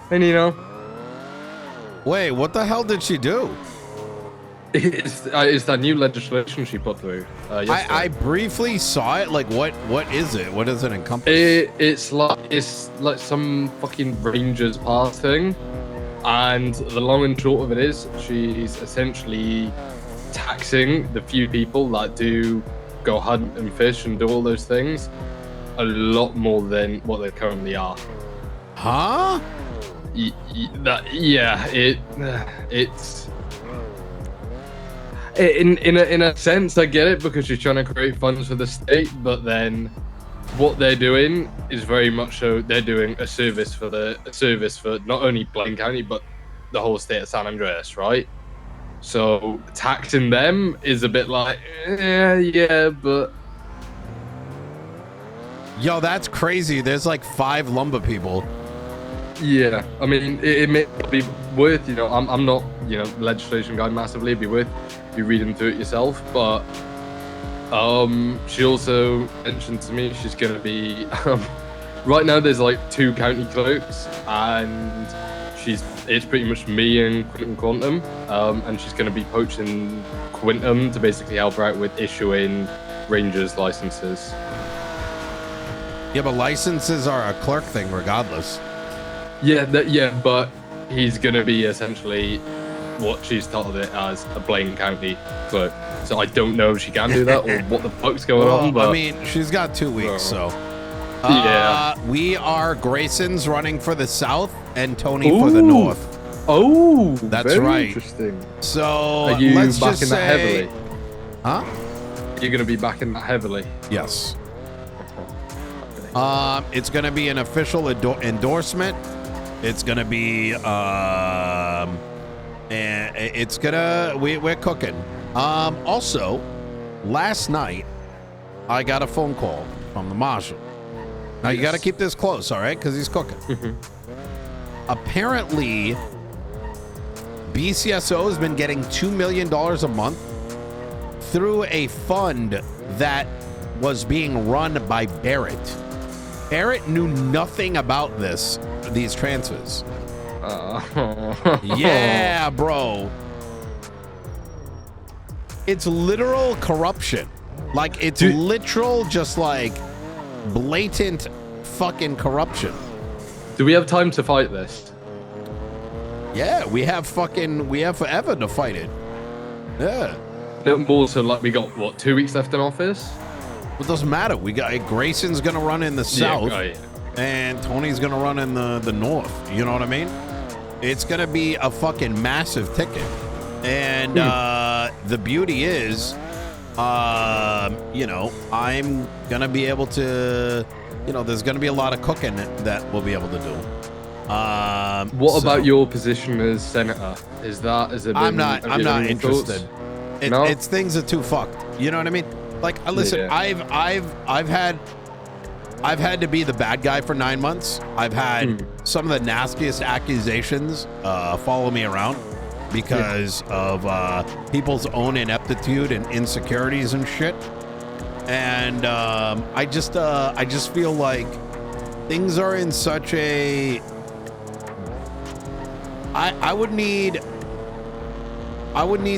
Hey, Nino. Wait, what the hell did she do? It's that new legislation she put through yesterday. I briefly saw it. Like, what is it? What does it encompass? It's like some fucking Rangers pass thing, and the long and short of it is she's essentially taxing the few people that do go hunt and fish and do all those things a lot more than what they currently are. Huh? It's in a sense I get it because you're trying to create funds for the state, but then what they're doing is very much so they're doing a service for not only Blaine County but the whole state of San Andreas, right? So taxing them is a bit like, yeah, but yo, that's crazy. There's like 5 lumber people. yeah, I mean, it may be worth, I'm not, legislation guy massively, it'd be worth you reading through it yourself, but she also mentioned to me she's going to be, right now there's like 2 county clerks, and it's pretty much me and Quantum, and she's going to be poaching Quintum to basically help her out with issuing Rangers licenses. Yeah, but licenses are a clerk thing regardless. Yeah, but he's going to be essentially what she's titled it as, a Blaine County clerk. So I don't know if she can do that or what the fuck's going on. But I mean, she's got 2 weeks, so. Yeah. We are Greyson's running for the south and Tony for the north. Oh, that's very right. Interesting. So are you let's backing just that say, heavily? Huh? You're going to be backing that heavily? Yes. It's going to be an official endorsement. It's going to be, and it's gonna, we're cooking. Also, last night, I got a phone call from the marshal. Now, you got to keep this close, all right? Because he's cooking. Apparently, BCSO has been getting $2 million a month through a fund that was being run by Barrett. Barrett knew nothing about these transfers. Yeah, bro. It's literal corruption. Like, it's literal, just like blatant fucking corruption. Do we have time to fight this? Yeah, we have forever to fight it. Yeah. Also, like, we got, what, 2 weeks left in office? It doesn't matter. We got Greyson's gonna run in the south, and Tony's gonna run in the north. You know what I mean? It's gonna be a fucking massive ticket, and the beauty is, I'm gonna be able to, there's gonna be a lot of cooking that we'll be able to do. What about your position as senator? I'm not interested. It's things are too fucked. You know what I mean? Like, listen, yeah. I've had to be the bad guy for 9 months. I've had some of the nastiest accusations follow me around because of people's own ineptitude and insecurities and shit. And I just feel like things are in such a. I would need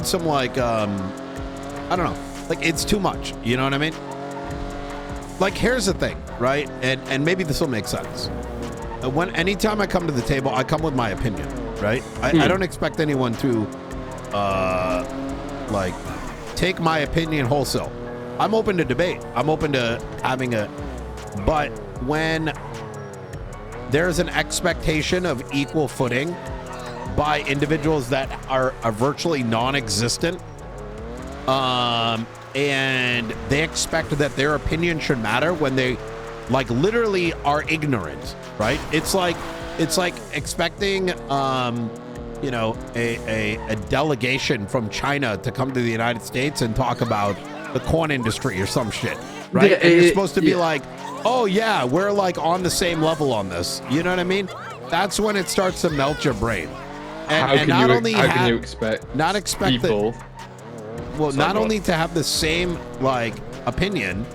some, like, I don't know. Like, it's too much. You know what I mean? Like, here's the thing, right? And maybe this will make sense. Anytime I come to the table, I come with my opinion, right? I don't expect anyone to, like, take my opinion wholesale. I'm open to debate. I'm open to having but when there's an expectation of equal footing by individuals that are virtually non-existent, and they expect that their opinion should matter when they, like, literally are ignorant, right? It's like expecting, a delegation from China to come to the United States and talk about the corn industry or some shit, right? And you're supposed to be like, oh yeah, we're like on the same level on this. You know what I mean? That's when it starts to melt your brain. How can you expect people? Well, not only to have the same, like, opinion,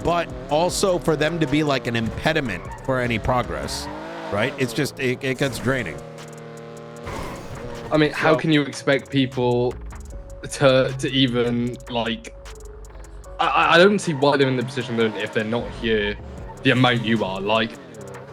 but also for them to be like an impediment for any progress. right? It's just it gets draining. I mean, how can you expect people to even like? I don't see why they're in the position they're in if they're not here the amount you are. Like,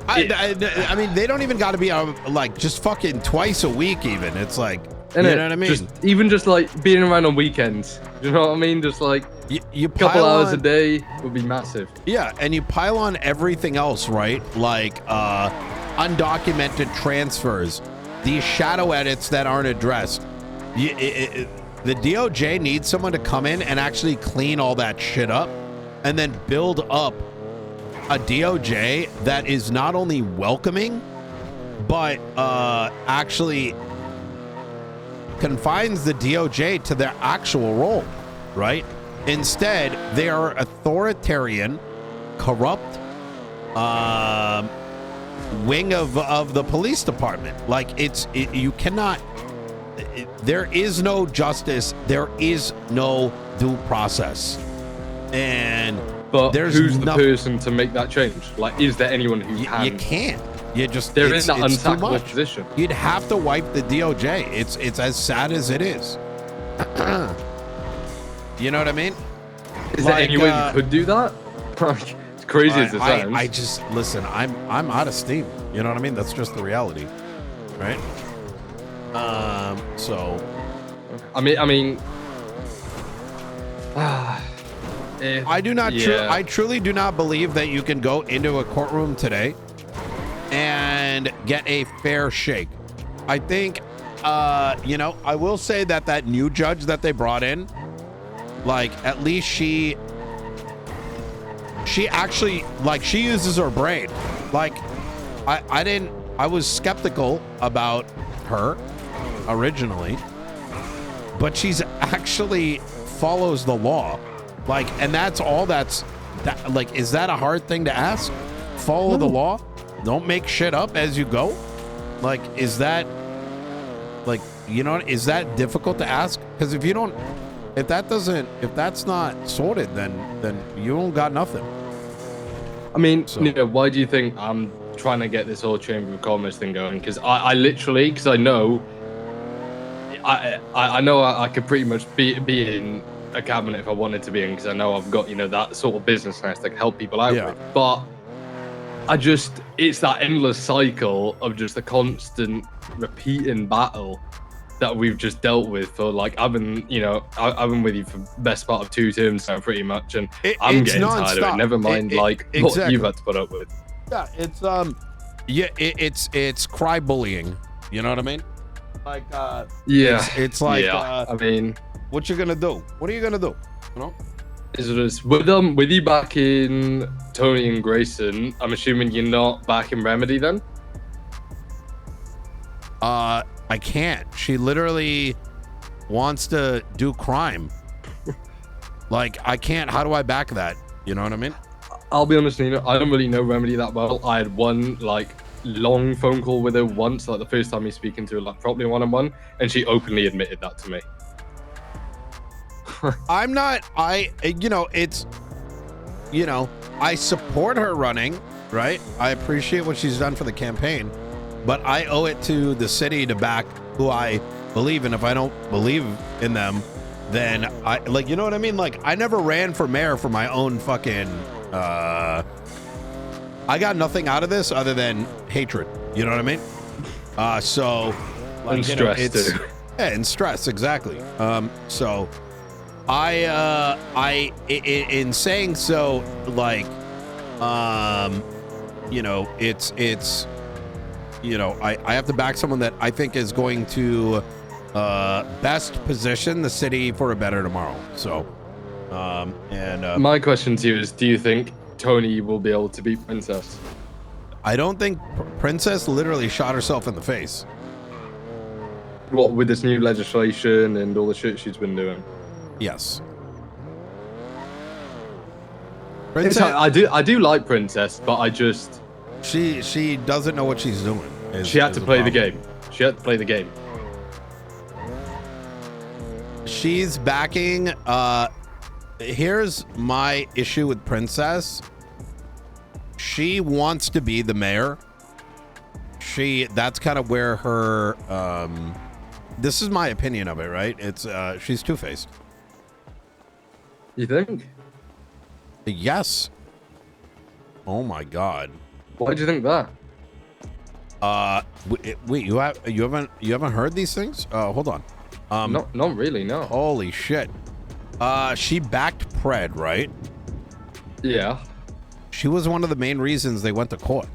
I mean, they don't even got to be like just fucking twice a week. Even it's like, you know what I mean? Just like being around on weekends. You know what I mean? Just like you a couple hours a day would be massive. Yeah, and you pile on everything else, right? Like undocumented transfers, these shadow edits that aren't addressed. The DOJ needs someone to come in and actually clean all that shit up and then build up a DOJ that is not only welcoming, but actually confines the DOJ to their actual role, right? Instead, they are authoritarian, corrupt wing of the police department. Like you cannot. There is no justice. There is no due process. But who's the person to make that change? Like, is there anyone who can? You can't. You just they're in that untouchable position. You'd have to wipe the DOJ. It's as sad as it is. You know what I mean? Is there any way you could do that? It's crazy as it sounds. I just listen. I'm out of steam. You know what I mean? That's just the reality, right? So, I mean, I do not. I truly do not believe that you can go into a courtroom today and get a fair shake. I think, you know, I will say that new judge that they brought in, like, at least she actually, like, she uses her brain. Like, I was skeptical about her originally, but she's actually follows the law. Like, and that's all like, is that a hard thing to ask? Follow the law? Don't make shit up as you go? Like, is that, like, you know, is that difficult to ask? Because if that's not sorted, then you don't got nothing. I mean, you know, why do you think I'm trying to get this whole Chamber of Commerce thing going? Because I literally, because I know I could pretty much be in a cabinet if I wanted to be in, because I know I've got, you know, that sort of business nest that can help people out with. But it's that endless cycle of just the constant repeating battle that we've just dealt with for, like, I've been with you for the best part of 2 terms now, pretty much, and I'm getting tired of it. Never mind, what you've had to put up with. Yeah, it's cry bullying. You know what I mean? Like, it's like, I mean, what you gonna do? What are you gonna do? You know? Is with you back in Tony and Greyson, I'm assuming you're not back in Remedy then? I can't. She literally wants to do crime. Like, I can't. How do I back that? You know what I mean? I'll be honest, Nino, I don't really know Remedy that well. I had one, like, long phone call with her once, like the first time he's speaking to her, like, properly one-on-one, and she openly admitted that to me. I support her running, right? I appreciate what she's done for the campaign, but I owe it to the city to back who I believe in. If I don't believe in them, then I, like, you know what I mean? Like, I never ran for mayor for my own fucking, I got nothing out of this other than hatred. You know what I mean? So, like, and stress too. Yeah, and stress, exactly. So in saying so, like, you know, it's, you know, I have to back someone that I think is going to best position the city for a better tomorrow. So, my question to you is, do you think Tony will be able to beat Princess? I don't think Princess literally shot herself in the face. What, with this new legislation and all the shit she's been doing? Yes. Princess, I do like Princess, but I just she doesn't know what she's doing. She had to play the game. She had to play the game. She's backing. Here's my issue with Princess. She wants to be the mayor, that's kind of where her, this is my opinion of it, right? It's, she's two-faced. You think? Yes. Oh my God. Why do you think that? Wait, you haven't heard these things? Hold on. Not really, no. Holy shit. She backed Pred, right? Yeah. She was one of the main reasons they went to court.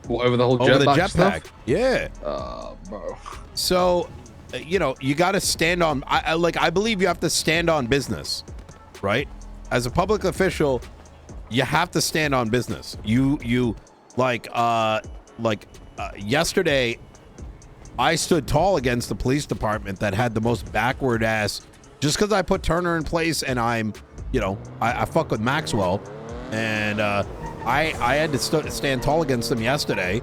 What, over the whole jetpack? Yeah. Bro. So, you know, you got to stand on. I believe you have to stand on business, right? As a public official, you have to stand on business. Yesterday, I stood tall against the police department that had the most backward ass. Just because I put Turner in place and I'm, you know, I fuck with Maxwell, and I had to stand tall against them yesterday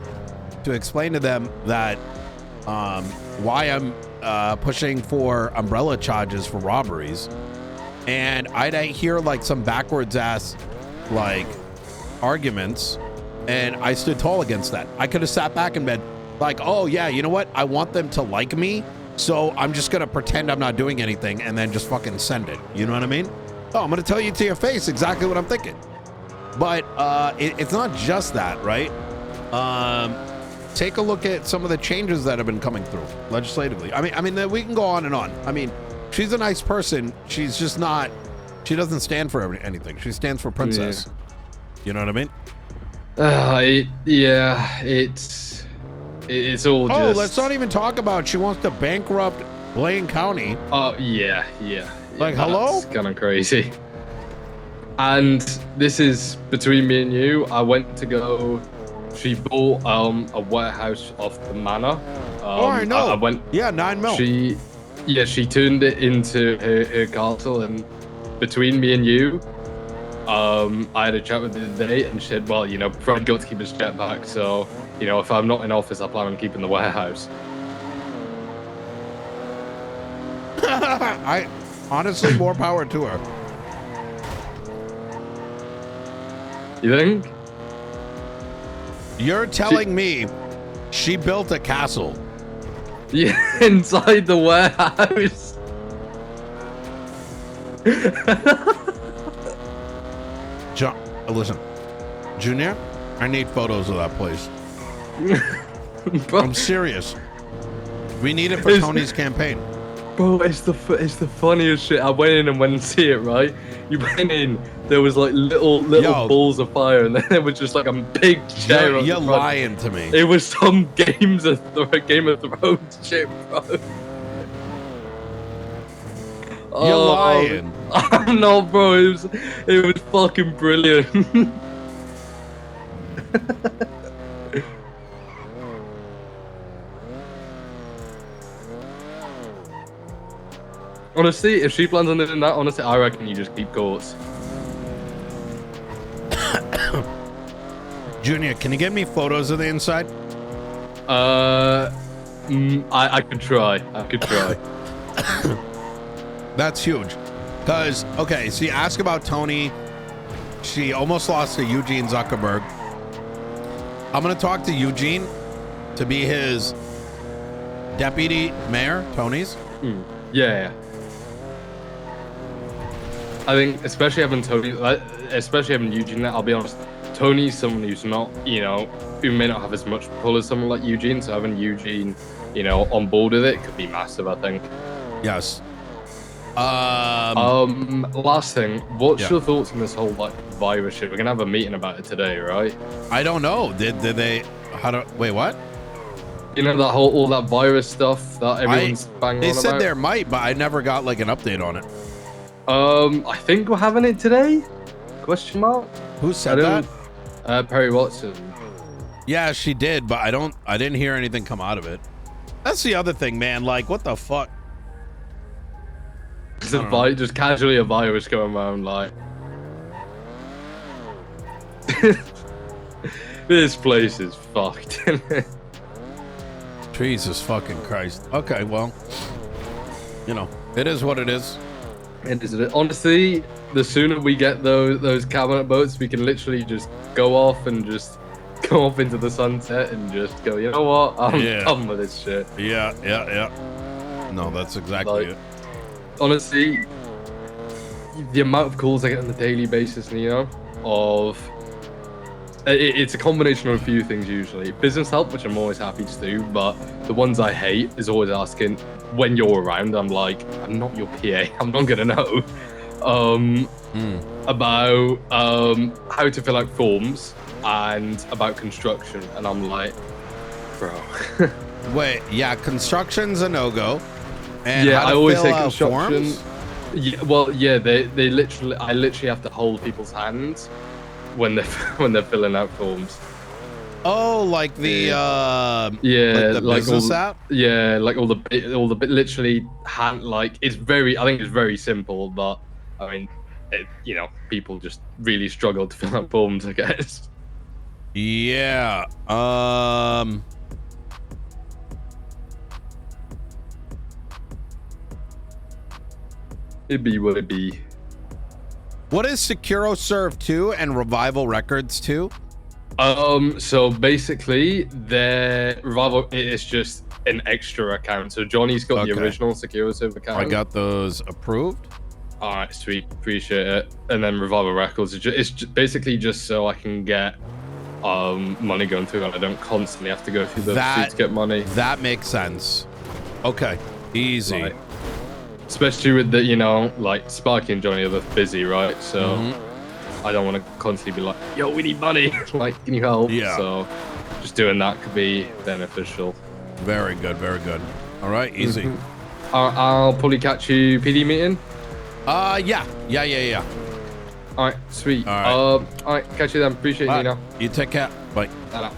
to explain to them that why I'm pushing for umbrella charges for robberies, and I'd hear like some backwards ass like arguments, and I stood tall against that. I could have sat back and been like, oh yeah, you know what? I want them to like me, so I'm just gonna pretend I'm not doing anything and then just fucking send it. You know what I mean? Oh, I'm gonna tell you to your face exactly what I'm thinking. But it's not just that, right? Take a look at some of the changes that have been coming through legislatively. I mean, we can go on and on. I mean, she's a nice person. She's just not. She doesn't stand for anything. She stands for princess. Yeah. You know what I mean? Yeah, it's all just... Oh, let's not even talk about she wants to bankrupt Blaine County. Oh, yeah. Like, hello? That's kind of crazy. And this is between me and you. I went to go... She bought a warehouse off the manor. I know. I went... Yeah, 9 mil. She turned it into her castle, and between me and you, I had a chat with her the other day, and she said, well, you know, Fred got to keep his jetpack, so, you know, if I'm not in office, I plan on keeping the warehouse. I honestly, more power to her. You think? You're telling me she built a castle? Yeah, inside the warehouse. Listen, Junior, I need photos of that place. Bro, I'm serious. We need it for Tony's campaign. Bro, it's the funniest shit. I went in and went and see it, right? You went in, there was like little balls of fire, and then there was just like a big chair. You're lying to me. It was some Game of Thrones shit, bro. You're lying. I'm not, bro. It was fucking brilliant. Honestly, if she plans on doing that, honestly, I reckon you just keep courts. Junior, can you get me photos of the inside? I could try. That's huge. Because, okay, so you ask about Tony. She almost lost to Eugene Zuckerberg. I'm going to talk to Eugene to be his deputy mayor, Tony's. Yeah. I think, especially having Tony, especially having Eugene there, I'll be honest, Tony's someone who's not, you know, who may not have as much pull as someone like Eugene, so having Eugene, you know, on board with it could be massive, I think. Yes. Last thing, what's your thoughts on this whole, like, virus shit? We're gonna have a meeting about it today, right? I don't know. Did they, wait, what? You know, that whole, all that virus stuff that everyone's banging on about? They said there might, but I never got, like, an update on it. I think we're having it today? Question mark? Who said that? Perry Watson. Yeah, she did, but I didn't hear anything come out of it. That's the other thing, man. Like, what the fuck? Just casually a virus going around, like. This place is fucked. Jesus fucking Christ. Okay, well, you know, it is what it is. It is. Honestly, the sooner we get those cabinet boats, we can literally just go off and just go off into the sunset and just go, you know what? I'm done with this shit. Yeah. No, that's exactly it. Honestly, the amount of calls I get on a daily basis, Nino, it's a combination of a few things usually. Business help, which I'm always happy to do, but the ones I hate is always asking when you're around. I'm like, I'm not your PA. I'm not gonna know. About how to fill out forms and about construction, and I'm like, bro. Wait, yeah, construction's a no-go. And yeah, how to I always fill say out construction. Forms? Yeah, well, yeah, I literally have to hold people's hands when they're filling out forms. Oh, like the like the business app? Yeah, like all the literally hand, like I think it's very simple, but I mean, people just really struggle to fill out forms, I guess. Yeah. It'd be what it be. What is SecuroServe 2 and Revival Records 2? So basically, their Revival is just an extra account. So Johnny's got the original SecuroServe account. I got those approved. All right, sweet, appreciate it. And then Revival Records it's basically just so I can get money going through, and I don't constantly have to go through the feed to get money. That makes sense. Okay, easy. Right. Especially with the, like Sparky and Johnny are both busy, right? So I don't want to constantly be like, yo, we need money. Like, can you help? Yeah. So just doing that could be beneficial. Very good, very good. All right, easy. I'll probably catch you PD meeting. Yeah. All right, sweet. All right. All right, catch you then. Appreciate you, Nino. You take care. Bye. Ta-da.